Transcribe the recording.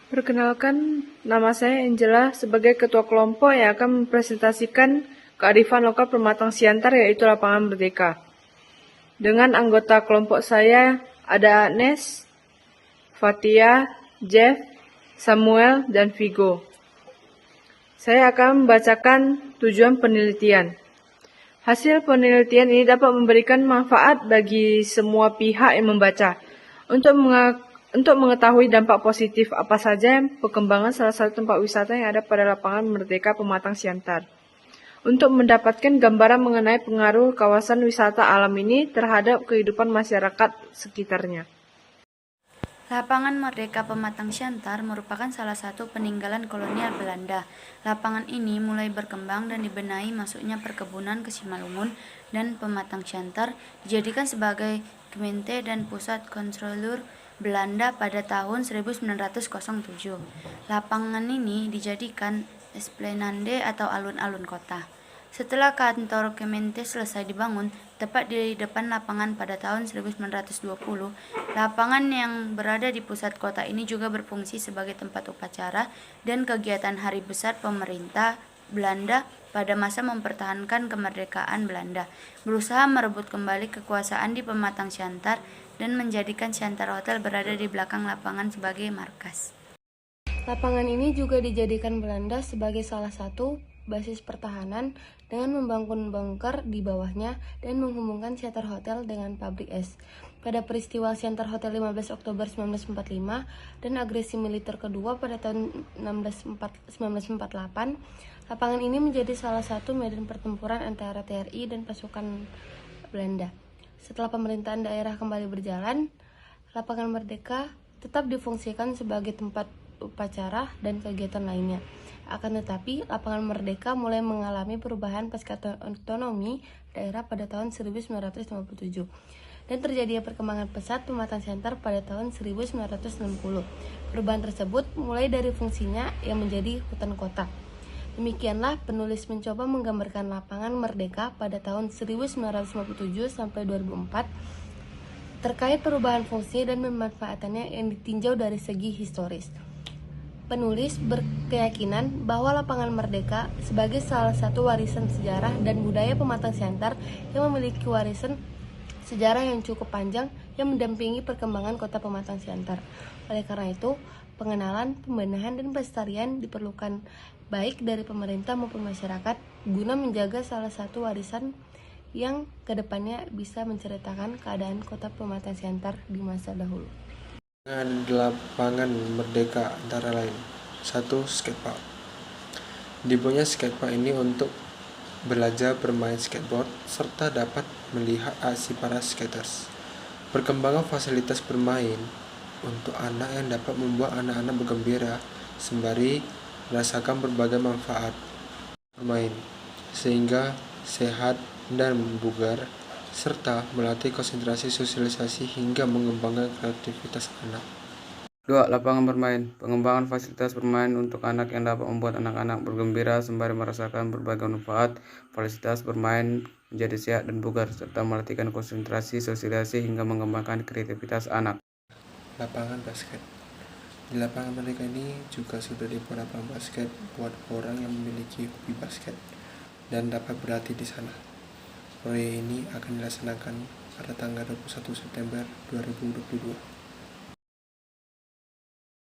Perkenalkan, nama saya Angela sebagai ketua kelompok yang akan mempresentasikan kearifan lokal Pematang Siantar, yaitu Lapangan Merdeka. Dengan anggota kelompok saya ada Agnes, Fatia, Jeff, Samuel, dan Vigo. Saya akan membacakan tujuan penelitian. Hasil penelitian ini dapat memberikan manfaat bagi semua pihak yang membaca untuk mengetahui dampak positif apa saja perkembangan salah satu tempat wisata yang ada pada Lapangan Merdeka Pematang Siantar. Untuk mendapatkan gambaran mengenai pengaruh kawasan wisata alam ini terhadap kehidupan masyarakat sekitarnya. Lapangan Merdeka Pematang Siantar merupakan salah satu peninggalan kolonial Belanda. Lapangan ini mulai berkembang dan dibenahi masuknya perkebunan ke Simalungun dan Pematang Siantar dijadikan sebagai gemeente dan pusat kontrolur Belanda pada tahun 1907. Lapangan ini dijadikan esplanade atau alun-alun kota. Setelah kantor Kemente selesai dibangun, tepat di depan lapangan pada tahun 1920, lapangan yang berada di pusat kota ini juga berfungsi sebagai tempat upacara dan kegiatan hari besar pemerintah Belanda pada masa mempertahankan kemerdekaan Belanda, berusaha merebut kembali kekuasaan di Pematang Siantar dan menjadikan Siantar Hotel berada di belakang lapangan sebagai markas. Lapangan ini juga dijadikan Belanda sebagai salah satu basis pertahanan dengan membangun bunker di bawahnya dan menghubungkan Siantar Hotel dengan pabrik es. Pada peristiwa Siantar Hotel 15 Oktober 1945 dan agresi militer kedua pada tahun 1948, lapangan ini menjadi salah satu medan pertempuran antara TRI dan pasukan Belanda. Setelah pemerintahan daerah kembali berjalan, Lapangan Merdeka tetap difungsikan sebagai tempat upacara dan kegiatan lainnya. Akan tetapi, Lapangan Merdeka mulai mengalami perubahan pasca otonomi daerah pada tahun 1957 dan terjadi perkembangan pesat Pematang Siantar pada tahun 1960. Perubahan tersebut mulai dari fungsinya yang menjadi hutan kota. Demikianlah penulis mencoba menggambarkan Lapangan Merdeka pada tahun 1957 sampai 2004 terkait perubahan fungsi dan pemanfaatannya yang ditinjau dari segi historis. Penulis berkeyakinan bahwa Lapangan Merdeka sebagai salah satu warisan sejarah dan budaya Pematang Siantar yang memiliki warisan sejarah yang cukup panjang yang mendampingi perkembangan kota Pematang Siantar. Oleh karena itu, pengenalan, pembenahan, dan pelestarian diperlukan baik dari pemerintah maupun masyarakat guna menjaga salah satu warisan yang kedepannya bisa menceritakan keadaan kota Pematang Siantar di masa dahulu. Dengan Lapangan Merdeka antara lain 1. Skatepark. Dibuatnya skatepark ini untuk belajar bermain skateboard serta dapat melihat aksi para skaters. Perkembangan fasilitas bermain untuk anak yang dapat membuat anak-anak bergembira sembari merasakan berbagai manfaat bermain sehingga sehat dan bugar, serta melatih konsentrasi, sosialisasi, hingga mengembangkan kreativitas anak. 2. Lapangan bermain. Pengembangan fasilitas bermain untuk anak yang dapat membuat anak-anak bergembira sembari merasakan berbagai manfaat. Fasilitas bermain menjadi sehat dan bugar, serta melatihkan konsentrasi, sosialisasi, hingga mengembangkan kreativitas anak. Lapangan basket. Di Lapangan Merdeka ini juga sudah dibuat lapangan basket buat orang yang memiliki hobi basket dan dapat berlatih di sana. Proyek ini akan dilaksanakan pada tanggal 21 September 2022.